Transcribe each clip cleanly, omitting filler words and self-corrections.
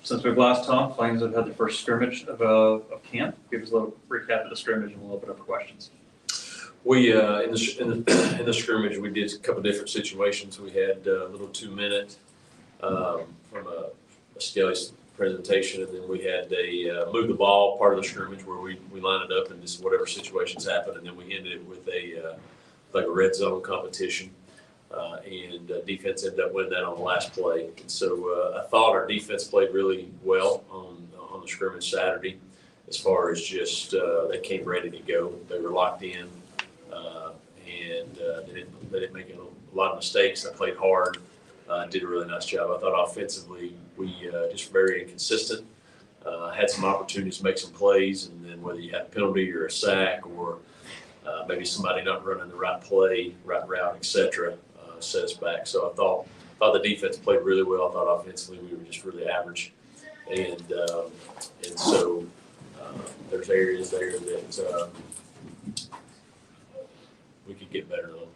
Since we've last talked, Flames have had the first scrimmage of camp. Give us a little recap of the scrimmage and we'll open up for questions. We in the scrimmage we did a couple different situations. We had a little 2-minute from a Skelly's presentation, and then we had a move the ball part of the scrimmage where we line it up and just whatever situations happen, and then we ended it with a like a red zone competition, and defense ended up winning that on the last play. And so I thought our defense played really well on the scrimmage Saturday, as far as just they came ready to go. They were locked in, and they didn't make a lot of mistakes. They played hard. Did a really nice job. I thought offensively we just very inconsistent. Had some opportunities to make some plays, and then whether you had a penalty or a sack or maybe somebody not running the right play, right route, etc., set us back. So I thought the defense played really well. I thought offensively we were just really average, and so there's areas there that we could get better on.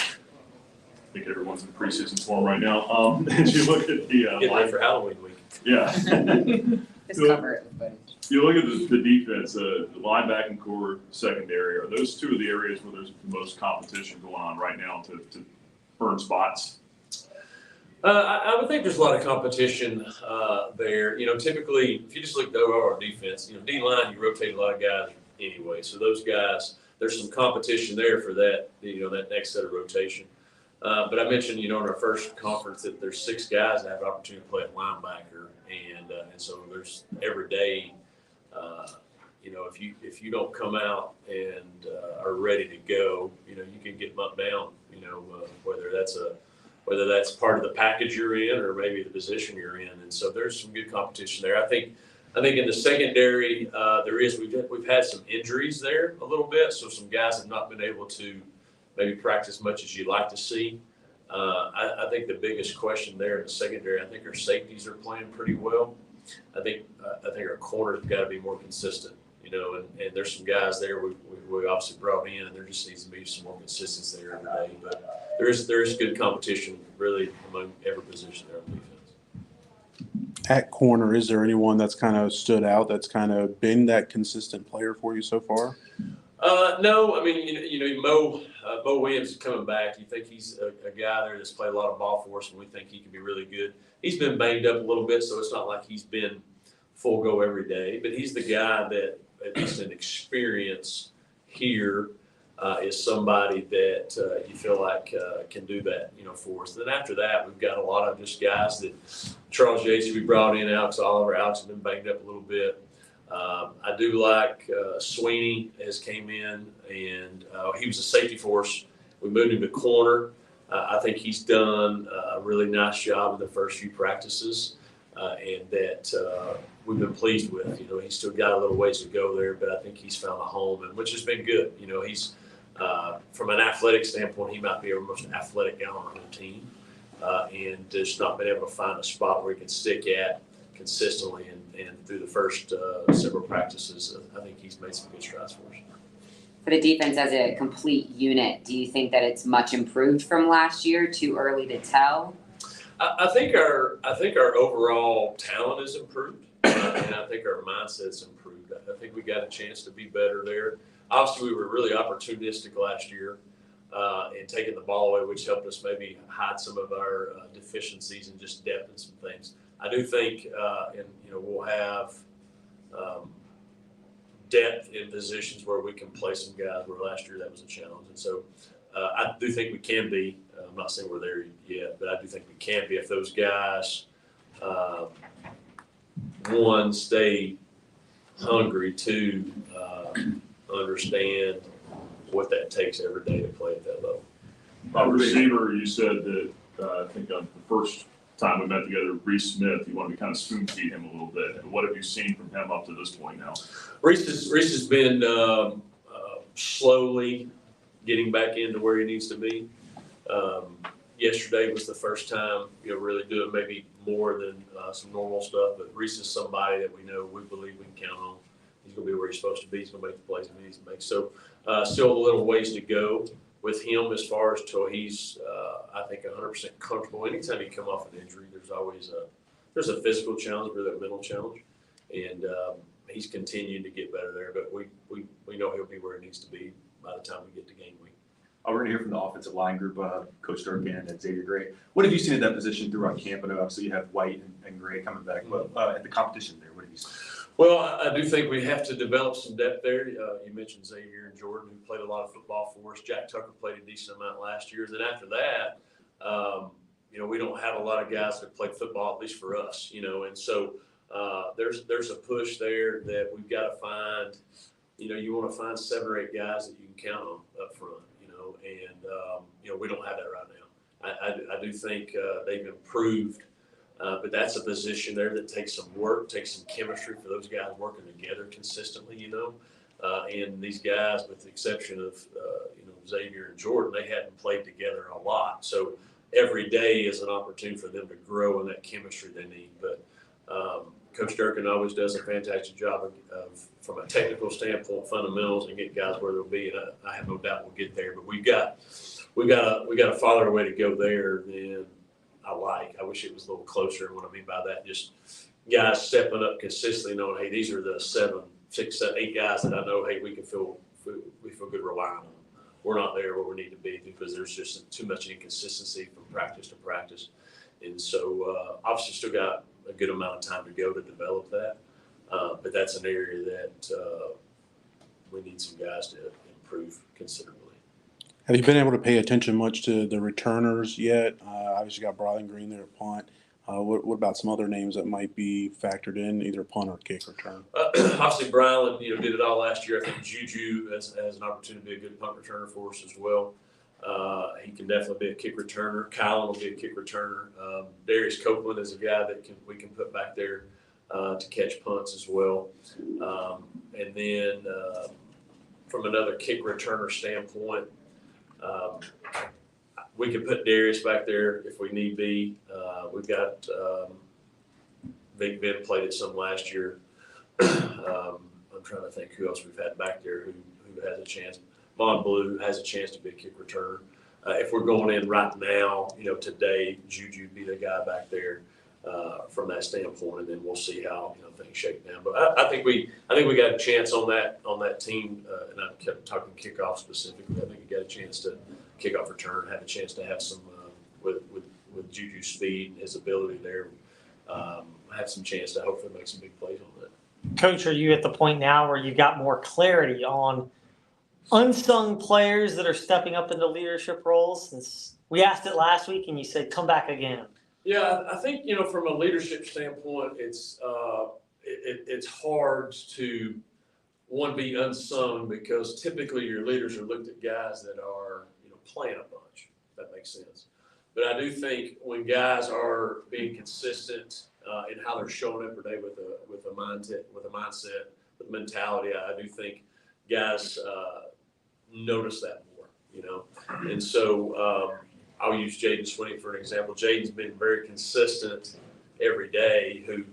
I think everyone's in preseason form right now. As you look at the Get ready for Halloween week. yeah, Just cover it with buddy. you look at the defense, the linebacking core, secondary. Are those two of the areas where there's the most competition going on right now to earn spots? I would think there's a lot of competition there. You know, typically, if you just look at our defense, D-line, you rotate a lot of guys anyway. So those guys, there's some competition there for that, that next set of rotation. But I mentioned, in our first conference that there's 6 guys that have an opportunity to play at linebacker. And so there's every day, if you don't come out and are ready to go, you can get mucked down, whether that's part of the package you're in or maybe the position you're in. And so there's some good competition there. I think in the secondary, we've had some injuries there a little bit. So some guys have not been able to maybe practice as much as you'd like to see. I think the biggest question there in the secondary, I think our safeties are playing pretty well. I think our corners have got to be more consistent, and there's some guys there we obviously brought in, and there just needs to be some more consistency there every day. But there is good competition really among every position there on defense. At corner, is there anyone that's kind of stood out that's kind of been that consistent player for you so far? No, I mean, Mo Williams is coming back. You think he's a guy there that's played a lot of ball for us, and we think he can be really good. He's been banged up a little bit, so it's not like he's been full go every day. But he's the guy that, at least in experience here, is somebody that you feel like can do that, for us. Then after that, we've got a lot of just guys that Charles Yates, we brought in, Alex Oliver. Alex has been banged up a little bit. I do like Sweeney has came in, and he was a safety for us. We moved him to corner. I think he's done a really nice job in the first few practices, and that we've been pleased with. He's still got a little ways to go there, but I think he's found a home, and which has been good. He's from an athletic standpoint, he might be our most athletic guy on our whole team, and just not been able to find a spot where he can stick at consistently, and through the first several practices, I think he's made some good strides for us. For the defense as a complete unit, do you think that it's much improved from last year? Too early to tell? I think our overall talent has improved, and I think our mindset's improved. I think we got a chance to be better there. Obviously, we were really opportunistic last year in taking the ball away, which helped us maybe hide some of our deficiencies and just depth and some things. I do think, we'll have depth in positions where we can play some guys where last year that was a challenge. And so I do think we can be. I'm not saying we're there yet, but I do think we can be if those guys, one, stay hungry, two, understand what that takes every day to play at that level. Receiver, you said that I think on the first time we met together, Reese Smith, you wanted to kind of spoon feed him a little bit. What have you seen from him up to this point now? Reese has been slowly getting back into where he needs to be. Yesterday was the first time, really doing maybe more than some normal stuff. But Reese is somebody that we believe we can count on. He's going to be where he's supposed to be. He's going to make the plays he needs to make. So still a little ways to go. with him as far as till he's, I think, 100% comfortable. Anytime you come off an injury, there's a physical challenge, but a mental challenge, and he's continuing to get better there. But we know he'll be where he needs to be by the time we get to game week. We're going to hear from the offensive line group, Coach Durkin and Xavier Gray. What have you seen at that position throughout camp? I know obviously you have White and Gray coming back, but at the competition there, what have you seen? Well, I do think we have to develop some depth there. You mentioned Xavier and Jordan, who played a lot of football for us. Jack Tucker played a decent amount last year. Then after that, we don't have a lot of guys that played football, at least for us, and so there's a push there that we've got to find. You want to find 7 or 8 guys that you can count on up front, and we don't have that right now. I do think they've improved, but that's a position there that takes some work, takes some chemistry for those guys working together consistently, and these guys, with the exception of, Xavier and Jordan, they hadn't played together a lot. So every day is an opportunity for them to grow in that chemistry they need. But Coach Durkin always does a fantastic job of from a technical standpoint, fundamentals, and get guys where they'll be. And I have no doubt we'll get there. But we got a farther way to go there than I like. I wish it was a little closer. And what I mean by that, just guys stepping up consistently, knowing, hey, these are the 7, 6, 7, 8 guys that I know, hey, we feel good relying on them. We're not there where we need to be because there's just too much inconsistency from practice to practice. And so obviously still got a good amount of time to go to develop that. But that's an area that we need some guys to improve considerably. Have you been able to pay attention much to the returners yet? Obviously, you got Brian Green there at punt. What about some other names that might be factored in, either punt or kick return? Obviously, Brian, did it all last year. I think Juju has an opportunity to be a good punt returner for us as well. He can definitely be a kick returner. Kylan will be a kick returner. Darius Copeland is a guy that we can put back there to catch punts as well. And then from another kick returner standpoint, we can put Darius back there if we need be. We've got Big Ben played it some last year. I'm trying to think who else we've had back there who has a chance. Von Blue has a chance to be a kick returner. If we're going in right now, today, Juju be the guy back there from that standpoint, and then we'll see how things shake down. But I think we got a chance on that team, and I'm talking kickoff specifically. I think we got a chance to kickoff return, have a chance to have some with Juju's speed and his ability there, have some chance to hopefully make some big plays on that. Coach, are you at the point now where you got more clarity on unsung players that are stepping up into leadership roles? Since we asked it last week and you said, come back again. Yeah, I think, from a leadership standpoint, it's hard to, be unsung because typically your leaders are looked at guys that are, playing a bunch, if that makes sense. But I do think when guys are being consistent in how they're showing up every day with a mindset, with mentality, I do think guys notice that more, And so I'll use Jaden Swinney for an example. Jaden's been very consistent every day, who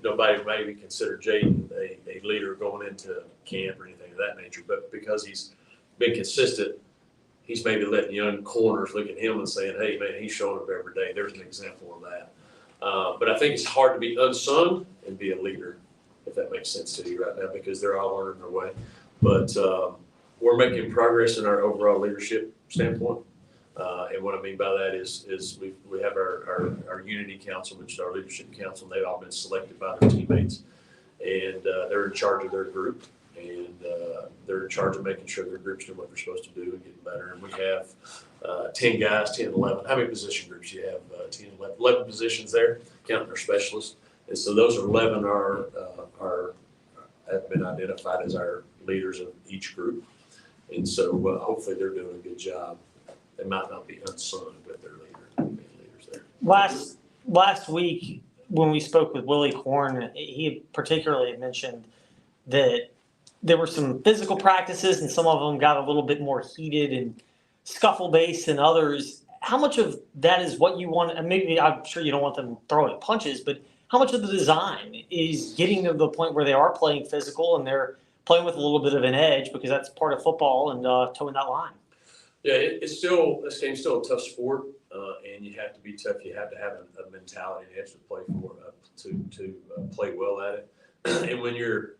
nobody maybe consider Jaden a leader going into camp or anything of that nature. But because he's been consistent, he's maybe letting young corners look at him and saying, hey, man, he's showing up every day. There's an example of that. But I think it's hard to be unsung and be a leader, if that makes sense to you right now, because they're all learning their way. But we're making progress in our overall leadership standpoint. And what I mean by that is we have our unity council, which is our leadership council, and they've all been selected by their teammates. And they're in charge of their group. And they're in charge of making sure their group's doing what they're supposed to do and getting better. And we have 10 guys, 10, 11. How many position groups do you have? 10, 11 positions there, counting our specialists. And so those 11 have been identified as our leaders of each group. And so hopefully they're doing a good job. They might not be unsung, but they're leaders there. Last week when we spoke with Willie Korn, he particularly mentioned that there were some physical practices and some of them got a little bit more heated and scuffle based than others. How much of that is what you want? And maybe I'm sure you don't want them throwing punches, but how much of the design is getting to the point where they are playing physical and they're playing with a little bit of an edge, because that's part of football and towing that line? Yeah, this game's still a tough sport, and you have to be tough. You have to have a mentality to actually play play well at it. And when you're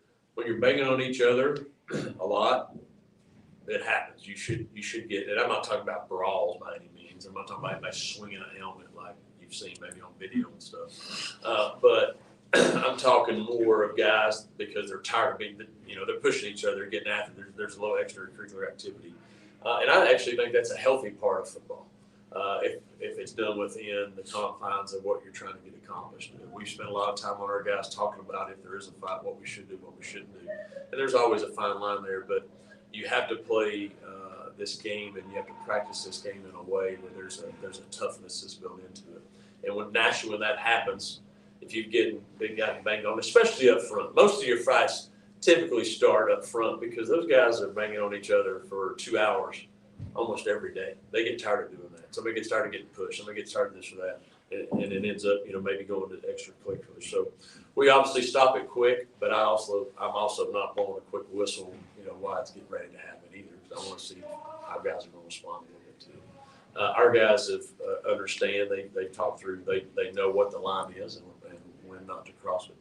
banging on each other a lot, it happens. You should get it. I'm not talking about brawls by any means. I'm not talking about anybody swinging a helmet like you've seen maybe on video and stuff. But I'm talking more of guys because they're tired of being, they're pushing each other, getting after. There's a little extracurricular activity. And I actually think that's a healthy part of football, if it's done within the confines of what you're trying to get accomplished. We spend a lot of time on our guys talking about if there is a fight, what we should do, what we shouldn't do. And there's always a fine line there, but you have to play this game and you have to practice this game in a way where there's a toughness that's built into it. And when that happens, if you've gotten banged on, especially up front, most of your fights typically start up front because those guys are banging on each other for 2 hours almost every day. They get tired of doing that. Somebody gets tired of getting pushed. Somebody gets tired of this or that. And it ends up, maybe going to extracurricular. So we obviously stop it quick, but I'm also not blowing a quick whistle, while it's getting ready to happen either, because I want to see how guys are going to respond a little bit to it. Our guys have understand. They've talked through. They know what the line is and when not to cross it.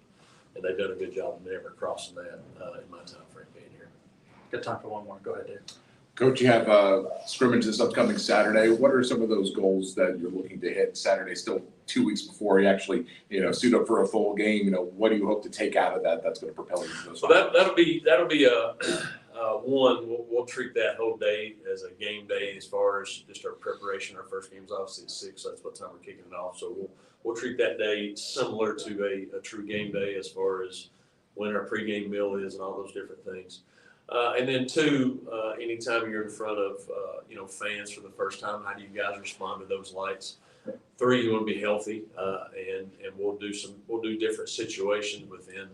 And they've done a good job of never crossing that in my time frame being here. Got time for one more. Go ahead, Dave. Coach, you have scrimmage this upcoming Saturday. What are some of those goals that you're looking to hit Saturday, still 2 weeks before you actually, suit up for a full game? What do you hope to take out of that that's going to propel you to those? So that'll be one. We'll treat that whole day as a game day as far as just our preparation. Our first game's obviously at 6, so that's what time we're kicking it off. So we'll treat that day similar to a true game day as far as when our pregame meal is and all those different things. And then 2, anytime you're in front of fans for the first time, how do you guys respond to those lights? 3, you want to be healthy, and we'll do different situations within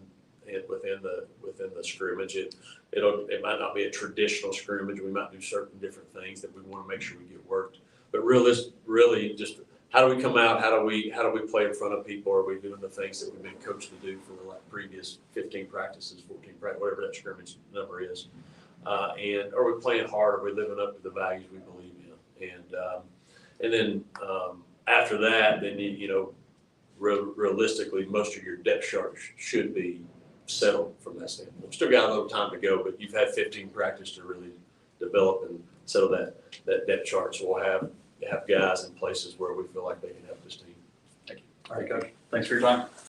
the scrimmage. It might not be a traditional scrimmage. We might do certain different things that we want to make sure we get worked. But really just how do we come out? How do we play in front of people? Are we doing the things that we've been coached to do for the previous 15 practices, 14 practices, whatever that scrimmage number is? And are we playing hard? Are we living up to the values we believe in? And then after that, then realistically, most of your depth charts should be settled from that standpoint. We've still got a little time to go, but you've had 15 practice to really develop and settle that depth chart. So we'll have guys in places where we feel like they can help this team. All right, Coach. Thanks for your time.